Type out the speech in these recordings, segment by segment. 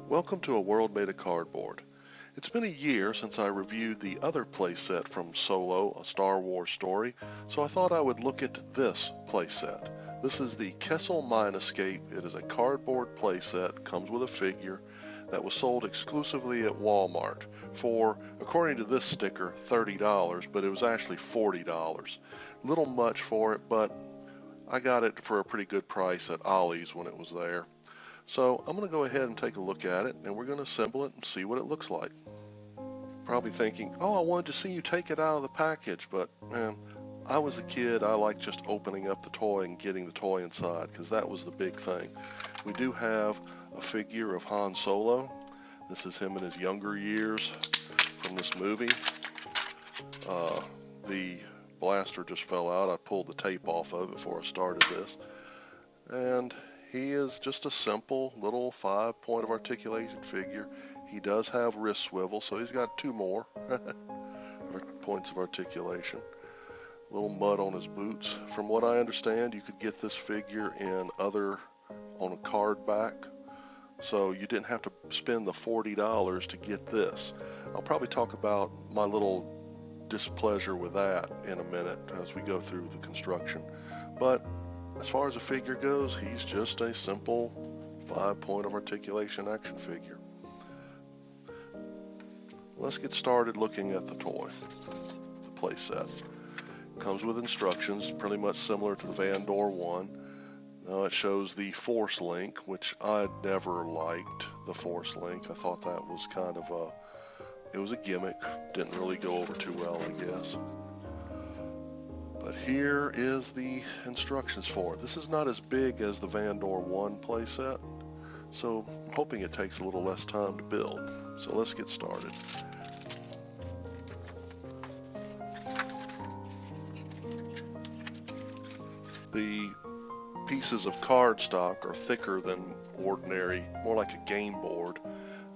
Welcome to A World Made of Cardboard. It's been a year since I reviewed the other playset from Solo, A Star Wars Story, so I thought I would look at this playset. This is the Kessel Mine Escape. It is a cardboard playset, comes with a figure, that was sold exclusively at Walmart for, according to this sticker, $30, but it was actually $40. Little much for it, but I got it for a pretty good price at Ollie's when it was there. So I'm going to go ahead and take a look at it, and we're going to assemble it and see what it looks like. Probably thinking, oh, I wanted to see you take it out of the package, but man, I was a kid. I liked just opening up the toy and getting the toy inside, because that was the big thing. We do have a figure of Han Solo. This is him in his younger years from this movie. The blaster just fell out. I pulled the tape off of it before I started this. And he is just a simple little 5-point of articulation figure. He does have wrist swivel, so he's got 2 more points of articulation. A little mud on his boots. From what I understand, you could get this figure on a card back, so you didn't have to spend the $40 to get this. I'll probably talk about my little displeasure with that in a minute as we go through the construction. But as far as a figure goes, he's just a simple 5-point of articulation action figure. Let's get started looking at the toy, the playset. Comes with instructions, pretty much similar to the Van Door one. Now it shows the Force Link, which I never liked the Force Link. I thought that was kind of it was a gimmick. Didn't really go over too well, I guess. But here is the instructions for it. This is not as big as the Van Door 1 playset, so I'm hoping it takes a little less time to build. So let's get started. The pieces of cardstock are thicker than ordinary, more like a game board,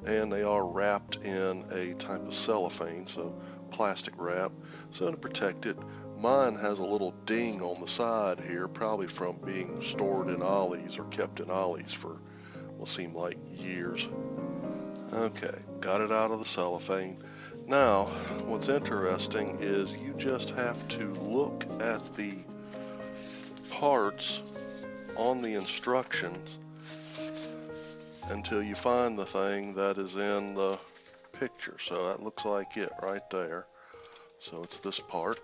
and they are wrapped in a type of cellophane, so plastic wrap, so to protect it. Mine has a little ding on the side here, probably from being stored in Ollie's or kept in Ollie's for what seemed like years. Okay, got it out of the cellophane. Now, what's interesting is you just have to look at the parts on the instructions until you find the thing that is in the picture. So that looks like it right there. So it's this part.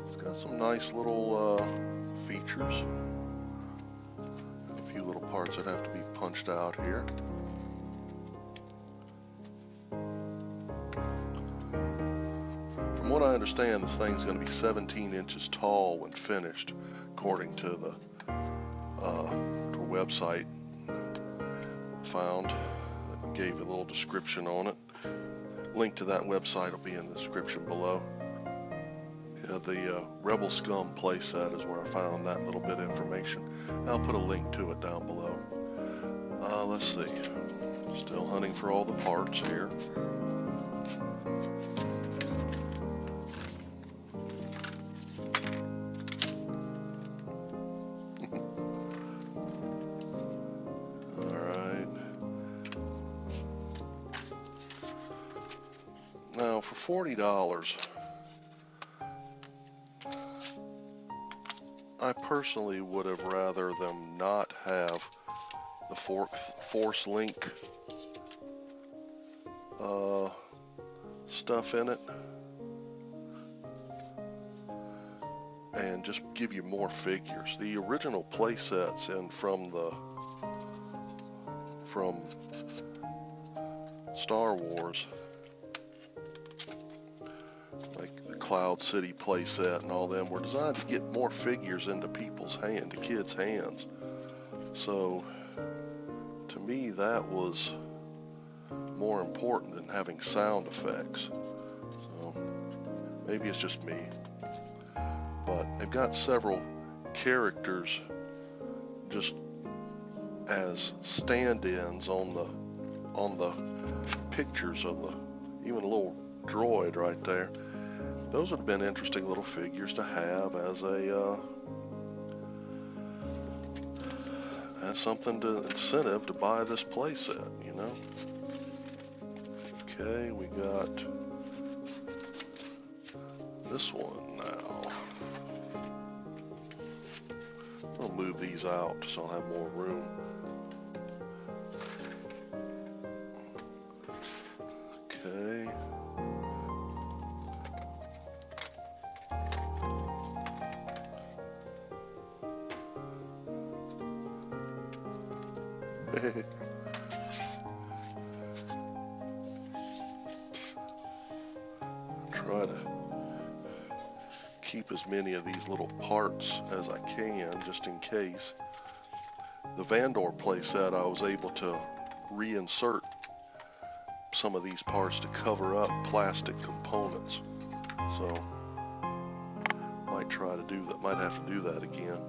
It's got some nice little features. A few little parts that have to be punched out here. From what I understand, this thing's going to be 17 inches tall when finished, according to the website found that gave a little description on it. Link to that website will be in the description below. The Rebel Scum playset is where I found that little bit of information. I'll put a link to it down below. Let's see. Still hunting for all the parts here. Now for $40, I personally would have rather them not have the Force Link stuff in it and just give you more figures. The original play sets and from Star Wars, like the Cloud City playset and all them, were designed to get more figures into to kids' hands. So to me, that was more important than having sound effects. So maybe it's just me, but they've got several characters just as stand-ins on the pictures of even a little droid right there. Those would have been interesting little figures to have as something to incentive to buy this playset, you know. Okay, we got this one now. I'll move these out so I'll have more room. Okay. Try to keep as many of these little parts as I can, just in case. The Vandor playset, I was able to reinsert some of these parts to cover up plastic components. So, might try to do that. Might have to do that again.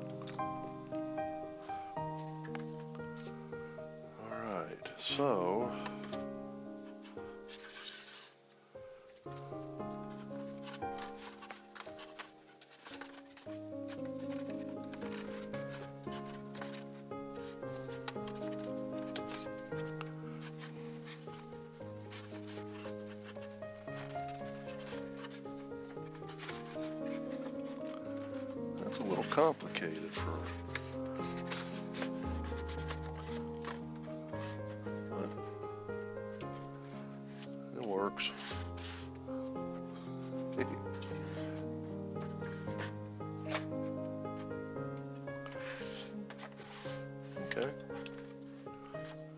Alright, so that's a little complicated for, but it works. Okay,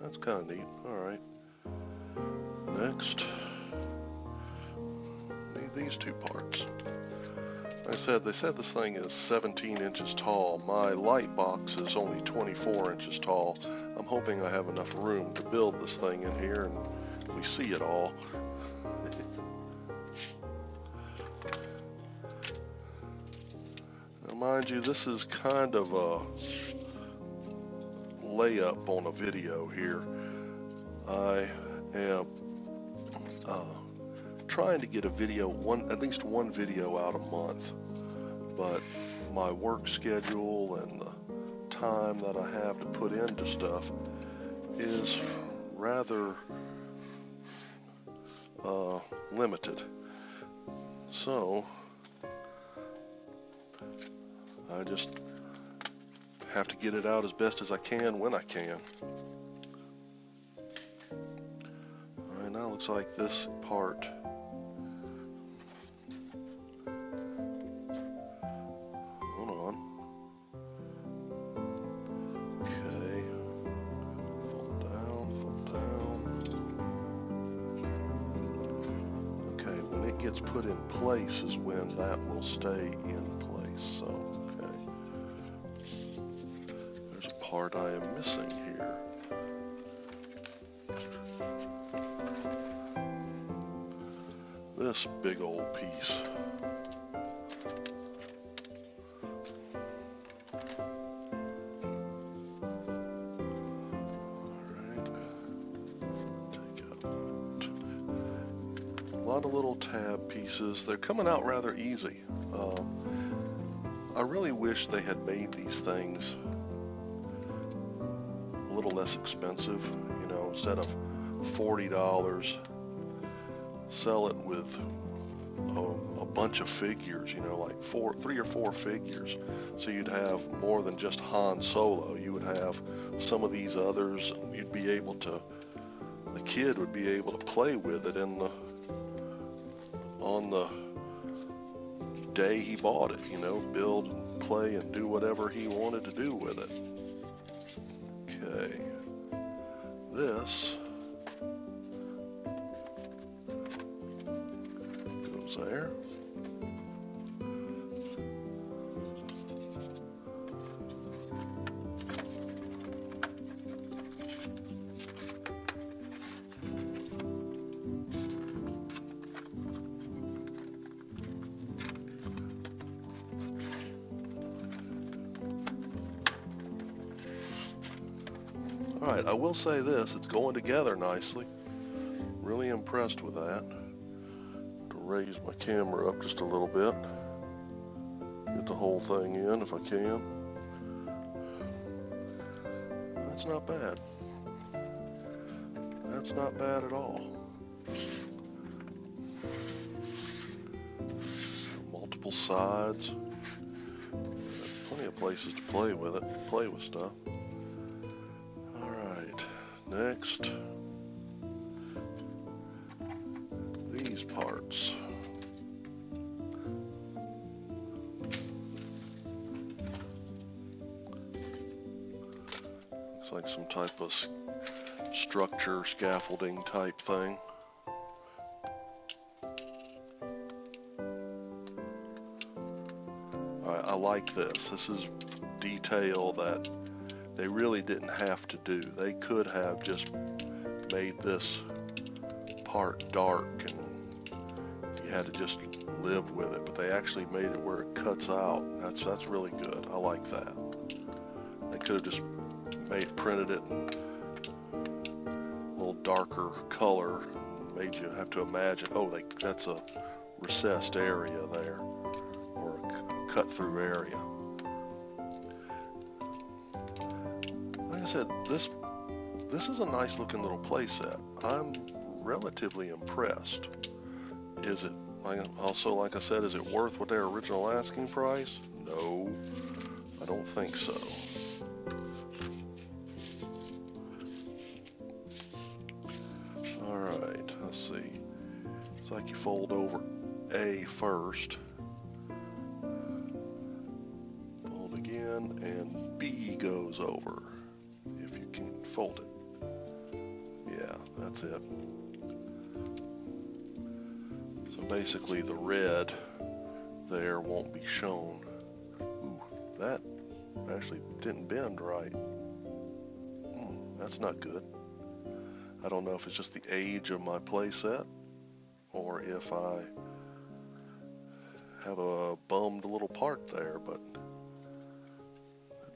that's kind of neat. All right, next, need these two parts. Like I said, they said this thing is 17 inches tall. My light box is only 24 inches tall. I'm hoping I have enough room to build this thing in here and we see it all. Now, mind you, this is kind of a layup on a video here. I am trying to get a video, at least one video out a month, but my work schedule and the time that I have to put into stuff is rather limited. So I just have to get it out as best as I can when I can. All right, now it looks like this part, gets put in place is when that will stay in place. So, okay. There's a part I am missing here. This big old piece. A lot of little tab pieces. They're coming out rather easy. I really wish they had made these things a little less expensive. You know, instead of $40, sell it with a bunch of figures. You know, like 3 or 4 figures. So you'd have more than just Han Solo. You would have some of these others. You'd be able to. The kid would be able to play with it on the day he bought it, you know, build and play and do whatever he wanted to do with it. Okay, this goes there. Alright, I will say this, it's going together nicely. Really impressed with that. raise my camera up just a little bit. Get the whole thing in if I can. That's not bad. That's not bad at all. Multiple sides. Plenty of places to play with it, play with stuff. Alright, next. These parts. Looks like some type of structure, scaffolding type thing. Alright, I like this. This is detail that they really didn't have to do. They could have just made this part dark and you had to just live with it, but they actually made it where it cuts out. That's really good. I like that. They could have just printed it in a little darker color and made you have to imagine, oh, that's a recessed area there, or a cut through area. Like I said, this is a nice looking little playset. I'm relatively impressed. Is it, also like I said, is it worth what their original asking price? No, I don't think so. Alright, let's see. It's like you fold over A first, fold again, and B goes over, if you can fold it. Yeah, that's it. So basically the red there won't be shown. Ooh, that actually didn't bend right. That's not good. I don't know if it's just the age of my playset or if I have a bummed little part there, but it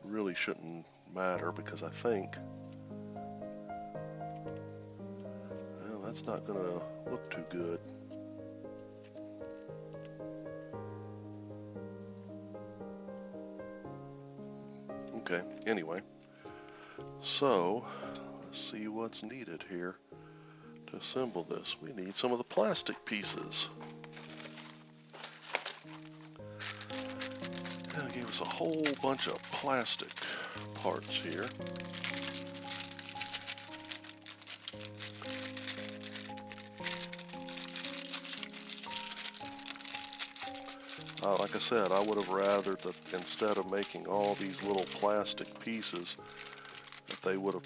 really shouldn't matter because I think, well, that's not going to look too good. Okay, anyway, so let's see what's needed here to assemble this. We need some of the plastic pieces. And it gave us a whole bunch of plastic parts here. Like I said, I would have rathered that instead of making all these little plastic pieces, that they would have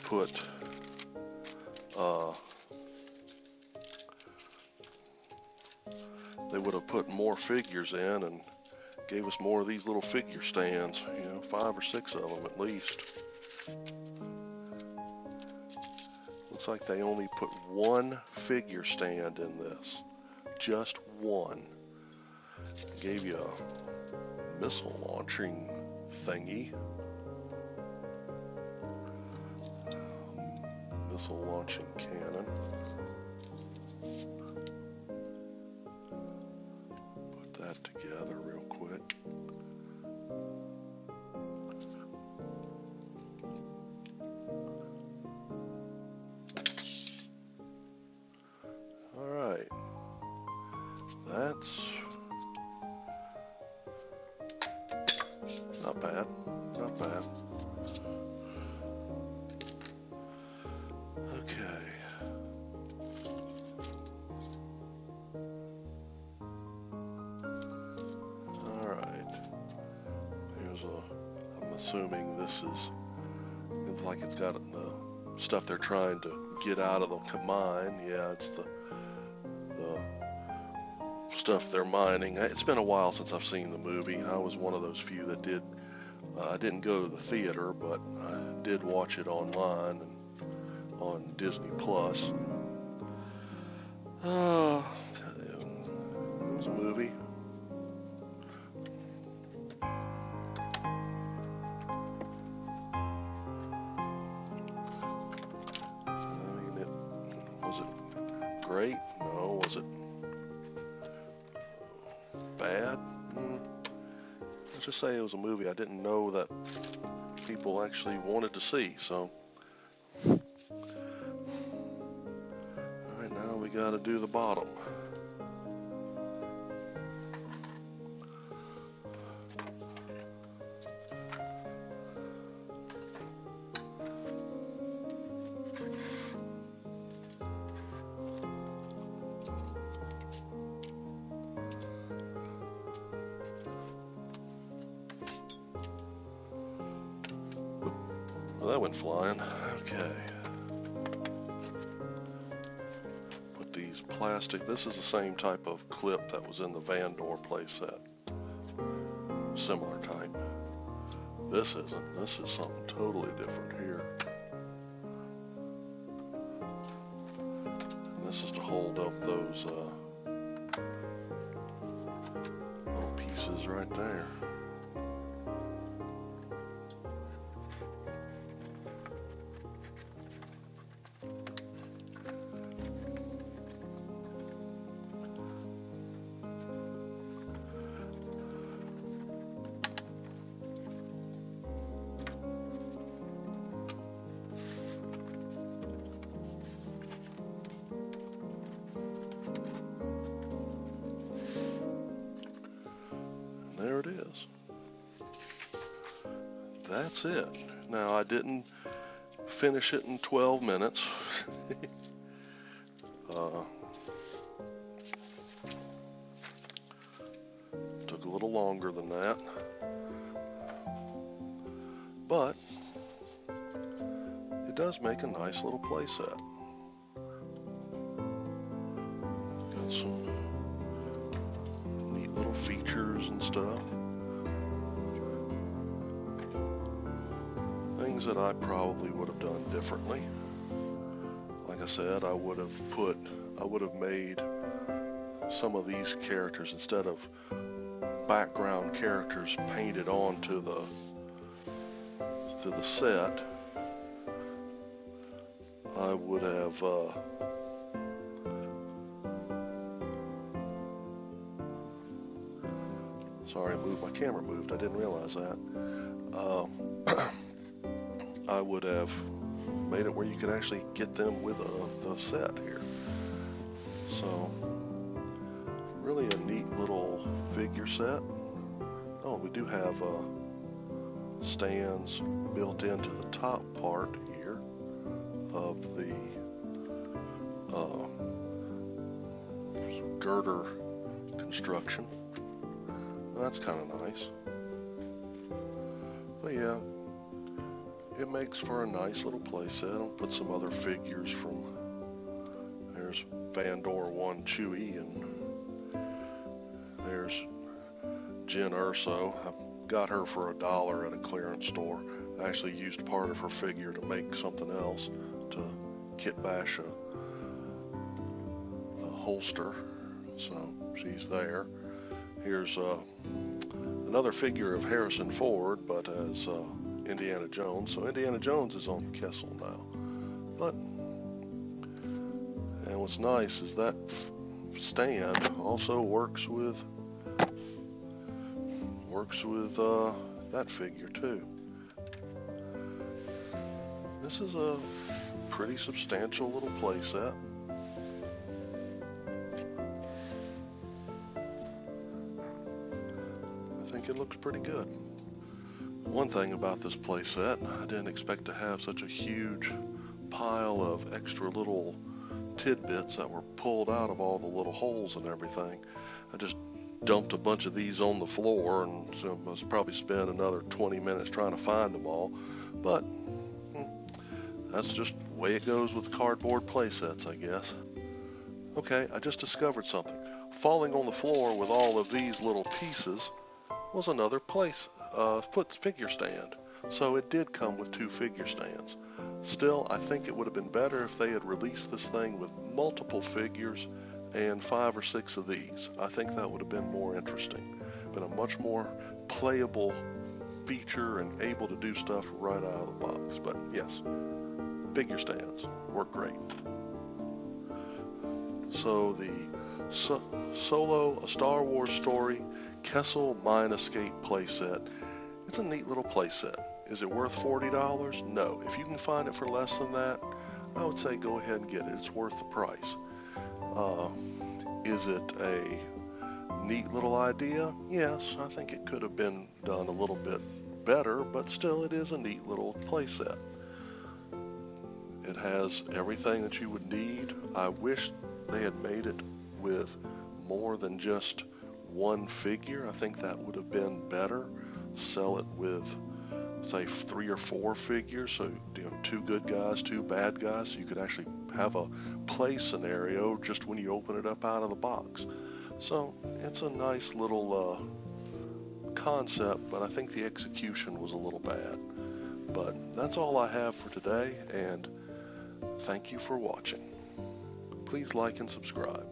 put more figures in and gave us more of these little figure stands, you know, 5 or 6 of them at least. Looks like they only put one figure stand in this, just one. Gave you a missile launching thingy, missile launching cannon. Put that together real quick. All right, that's not bad, not bad. Okay. Alright. Here's I'm assuming this is, it's like it's got the stuff they're trying to get out of the mine. Yeah, it's the stuff they're mining. It's been a while since I've seen the movie. I was one of those few that did. I didn't go to the theater, but I did watch it online and on Disney Plus. It was a movie. I mean, was it great? No. Was it just say it was a movie I didn't know that people actually wanted to see. So, all right, now we got to do the bottom. Well, that went flying. Okay. Put these plastic, this is the same type of clip that was in the Van Door playset. Similar type. This isn't. This is something totally different here. And this is to hold up those little pieces right there. There it is. That's it. Now, I didn't finish it in 12 minutes. Took a little longer than that. But it does make a nice little playset. Got some neat little features and stuff. Things that I probably would have done differently. Like I said, I would have made some of these characters, instead of background characters painted onto the set, I would have sorry, my camera moved. I didn't realize that. I would have made it where you could actually get them with the set here. So, really a neat little figure set. Oh, we do have stands built into the top part here of the girder construction. That's kind of nice. But yeah, it makes for a nice little playset. I'll put some other figures from, there's Van Door 1 Chewie, and there's Jen Urso. I got her for $1 at a clearance store. I actually used part of her figure to make something else, to kit bash a holster. So she's there. Here's another figure of Harrison Ford, but as Indiana Jones. So Indiana Jones is on Kessel now. But, and what's nice is that stand also works with that figure too. This is a pretty substantial little playset. I think it looks pretty good. One thing about this playset, I didn't expect to have such a huge pile of extra little tidbits that were pulled out of all the little holes and everything. I just dumped a bunch of these on the floor, and so I must probably spend another 20 minutes trying to find them all. But that's just the way it goes with cardboard playsets, I guess. Okay, I just discovered something. Falling on the floor with all of these little pieces was another figure stand. So it did come with 2 figure stands. Still, I think it would have been better if they had released this thing with multiple figures and 5 or 6 of these. I think that would have been more interesting. Been a much more playable feature and able to do stuff right out of the box. But yes, figure stands work great. So the Solo, a Star Wars story, Kessel Mine Escape playset. It's a neat little playset. Is it worth $40? No. If you can find it for less than that, I would say go ahead and get it. It's worth the price. Is it a neat little idea? Yes, I think it could have been done a little bit better, but still it is a neat little playset. It has everything that you would need. I wish they had made it with more than just one figure. I think that would have been better. Sell it with, say, 3 or 4 figures, so 2 good guys, 2 bad guys, so you could actually have a play scenario just when you open it up out of the box. So it's a nice little concept, but I think the execution was a little bad. But that's all I have for today, and thank you for watching. Please like and subscribe.